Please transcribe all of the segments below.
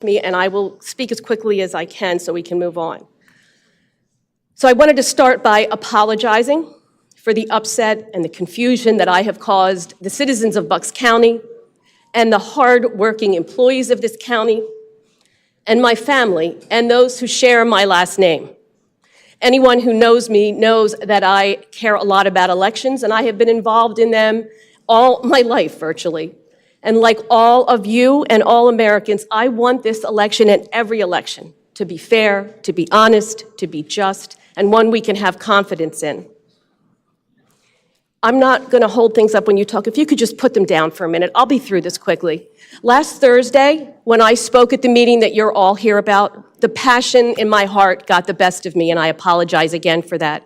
me, and I will speak as quickly as I can so we can move on. So I wanted to start by apologizing for the upset and the confusion that I have caused the citizens of Bucks County and the hard-working employees of this county and my family and those who share my last name. Anyone who knows me knows that I care a lot about elections, and I have been involved in them all my life, virtually. And like all of you and all Americans, I want this election and every election to be fair, to be honest, to be just, and one we can have confidence in. I'm not going to hold things up when you talk. If you could just put them down for a minute, I'll be through this quickly. Last Thursday, when I spoke at the meeting that you're all here about, the passion in my heart got the best of me, and I apologize again for that.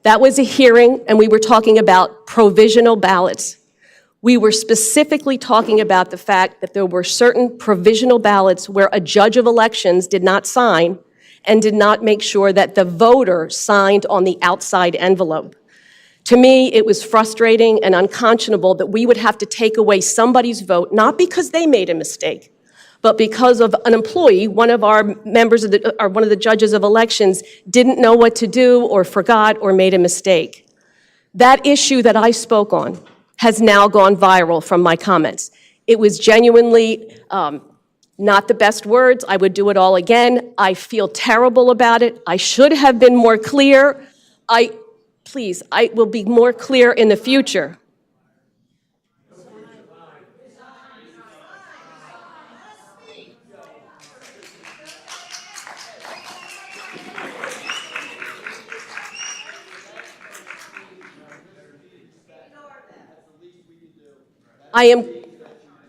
That was a hearing, and we were talking about provisional ballots. We were specifically talking about the fact that there were certain provisional ballots where a judge of elections did not sign and did not make sure that the voter signed on the outside envelope. To me, it was frustrating and unconscionable that we would have to take away somebody's vote, not because they made a mistake, but because of an employee, one of our members of one of the judges of elections didn't know what to do or forgot or made a mistake. That issue that I spoke on has now gone viral from my comments. It was genuinely not the best words. I would do it all again. I feel terrible about it. I should have been more clear. Please, I will be more clear in the future.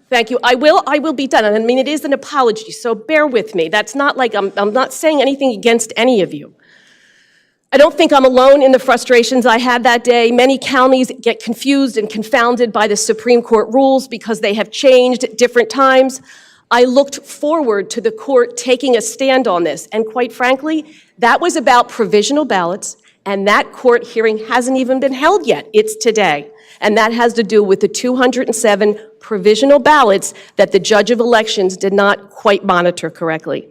Thank you. I will be done. I mean, it is an apology, so bear with me. That's not like I'm not saying anything against any of you. I don't think I'm alone in the frustrations I had that day. Many counties get confused and confounded by the Supreme Court rules because they have changed at different times. I looked forward to the court taking a stand on this, and quite frankly, that was about provisional ballots, and that court hearing hasn't even been held yet. It's today. And that has to do with the 207 provisional ballots that the judge of elections did not quite monitor correctly.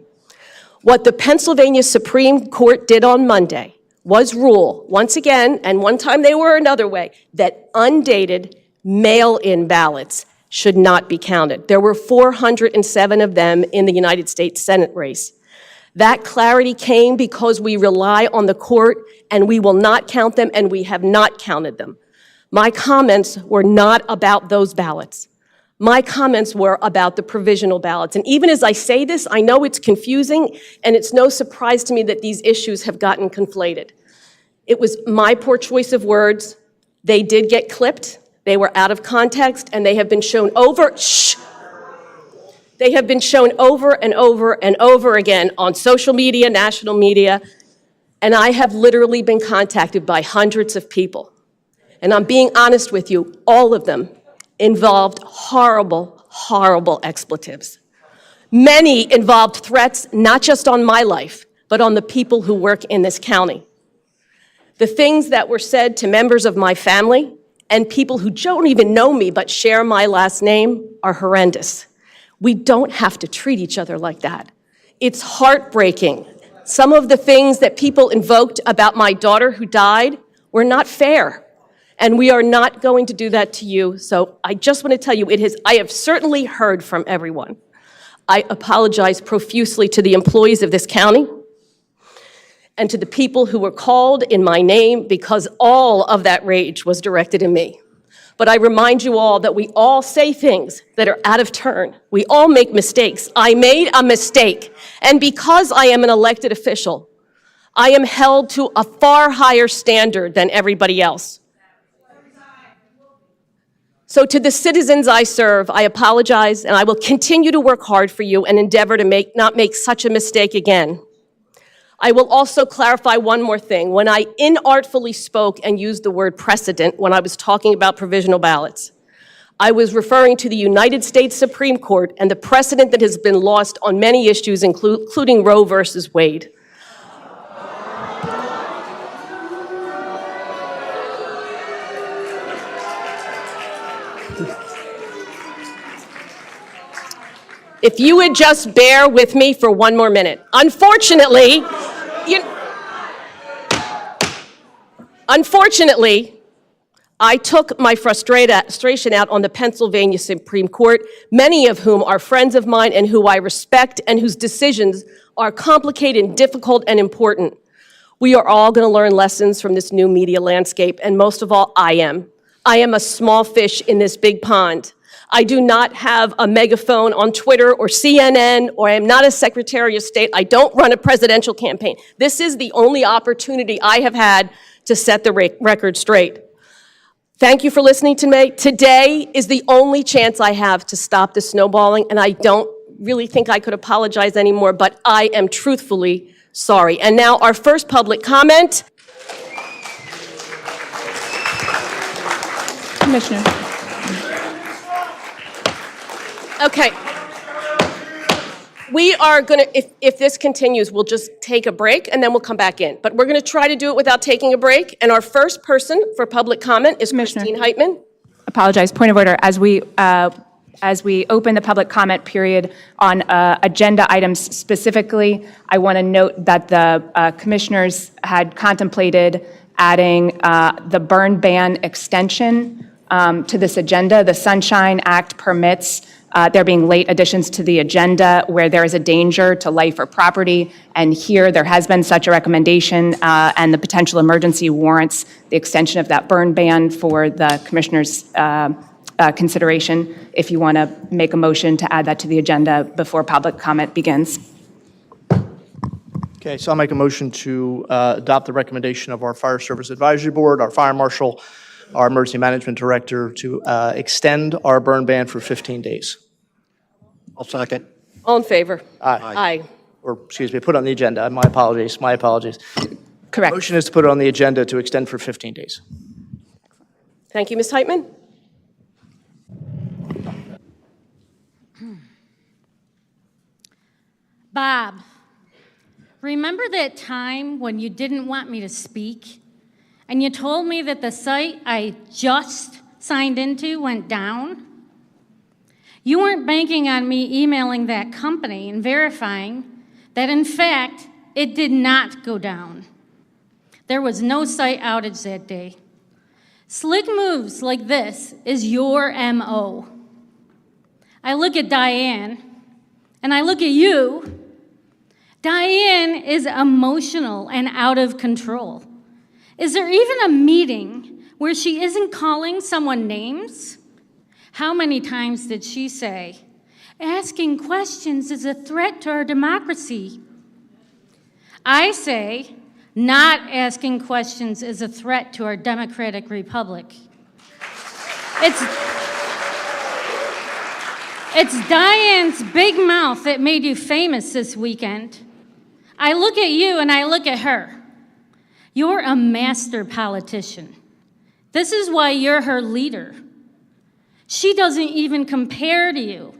What the Pennsylvania Supreme Court did on Monday was rule, once again, and one time they were another way, that undated mail-in ballots should not be counted. There were 407 of them in the United States Senate race. That clarity came because we rely on the court, and we will not count them, and we have not counted them. My comments were not about those ballots. My comments were about the provisional ballots. And even as I say this, I know it's confusing, and it's no surprise to me that these issues have gotten conflated. It was my poor choice of words. They did get clipped. They were out of context, and they have been shown over. They have been shown over and over and over again on social media, national media, and I have literally been contacted by hundreds of people. And I'm being honest with you, all of them involved horrible, horrible expletives. Many involved threats, not just on my life, but on the people who work in this county. The things that were said to members of my family and people who don't even know me but share my last name are horrendous. We don't have to treat each other like that. It's heartbreaking. Some of the things that people invoked about my daughter who died were not fair. And we are not going to do that to you. So I just want to tell you, I have certainly heard from everyone. I apologize profusely to the employees of this county and to the people who were called in my name because all of that rage was directed at me. But I remind you all that we all say things that are out of turn. We all make mistakes. I made a mistake. And because I am an elected official, I am held to a far higher standard than everybody else. So to the citizens I serve, I apologize, and I will continue to work hard for you and endeavor to not make such a mistake again. I will also clarify one more thing. When I inartfully spoke and used the word precedent when I was talking about provisional ballots, I was referring to the United States Supreme Court and the precedent that has been lost on many issues, including Roe versus Wade. If you would just bear with me for one more minute. Unfortunately, I took my frustration out on the Pennsylvania Supreme Court, many of whom are friends of mine and who I respect and whose decisions are complicated and difficult and important. We are all going to learn lessons from this new media landscape, and most of all, I am. I am a small fish in this big pond. I do not have a megaphone on Twitter or CNN, or I am not a Secretary of State. I don't run a presidential campaign. This is the only opportunity I have had to set the record straight. Thank you for listening to me. Today is the only chance I have to stop the snowballing, and I don't really think I could apologize anymore, but I am truthfully sorry. And now our first public comment. Commissioner. Okay. We are going to, if this continues, we'll just take a break and then we'll come back in. But we're going to try to do it without taking a break. And our first person for public comment is Christine Heitman. Apologize. Point of order. As we open the public comment period on agenda items specifically, I want to note that the commissioners had contemplated adding the burn ban extension to this agenda. The Sunshine Act permits there being late additions to the agenda where there is a danger to life or property, and here there has been such a recommendation, and the potential emergency warrants the extension of that burn ban for the commissioners' consideration. If you want to make a motion to add that to the agenda before public comment begins. Okay, so I'll make a motion to adopt the recommendation of our Fire Service Advisory Board, our Fire Marshal, our Emergency Management Director to extend our burn ban for 15 days. I'll second. All in favor? Aye. Aye. Or, excuse me, put it on the agenda. My apologies. Correct. Motion is to put it on the agenda to extend for 15 days. Thank you, Ms. Heitman. Bob, remember that time when you didn't want me to speak and you told me that the site I just signed into went down? You weren't banking on me emailing that company and verifying that, in fact, it did not go down. There was no site outage that day. Slick moves like this is your MO. I look at Diane, and I look at you. Diane is emotional and out of control. Is there even a meeting where she isn't calling someone names? How many times did she say, asking questions is a threat to our democracy? I say, not asking questions is a threat to our democratic republic. It's Diane's big mouth that made you famous this weekend. I look at you and I look at her. You're a master politician. This is why you're her leader. She doesn't even compare to you.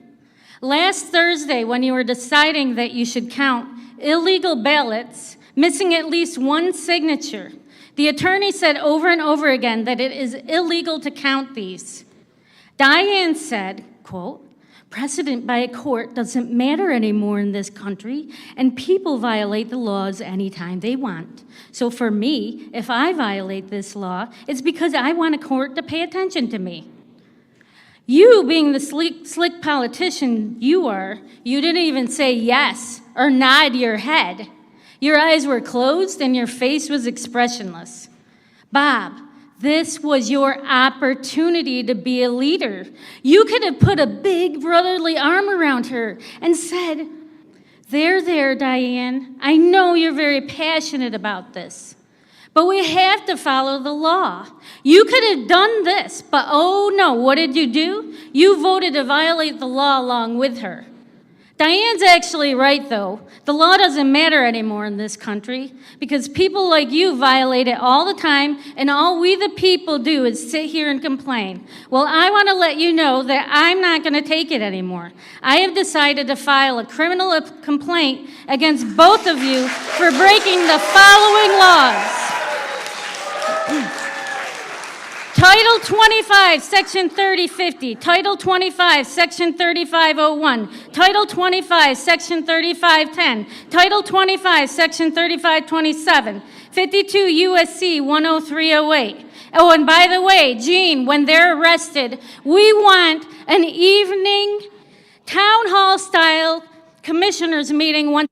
Last Thursday, when you were deciding that you should count illegal ballots, missing at least one signature, the attorney said over and over again that it is illegal to count these. Diane said, quote, "Precedent by a court doesn't matter anymore in this country, and people violate the laws anytime they want. So for me, if I violate this law, it's because I want a court to pay attention to me." You, being the slick politician you are, you didn't even say yes or nod your head. Your eyes were closed and your face was expressionless. Bob, this was your opportunity to be a leader. You could have put a big brotherly arm around her and said, there, Diane. I know you're very passionate about this, but we have to follow the law. You could have done this, but oh no, what did you do? You voted to violate the law along with her. Diane's actually right, though. The law doesn't matter anymore in this country because people like you violate it all the time, and all we the people do is sit here and complain. Well, I want to let you know that I'm not going to take it anymore. I have decided to file a criminal complaint against both of you for breaking the following laws. Title 25, Section 3050, Title 25, Section 3501, Title 25, Section 3510, Title 25, Section 3527, 52 USC 10308. Oh, and by the way, Gene, when they're arrested, we want an evening town hall style commissioners meeting once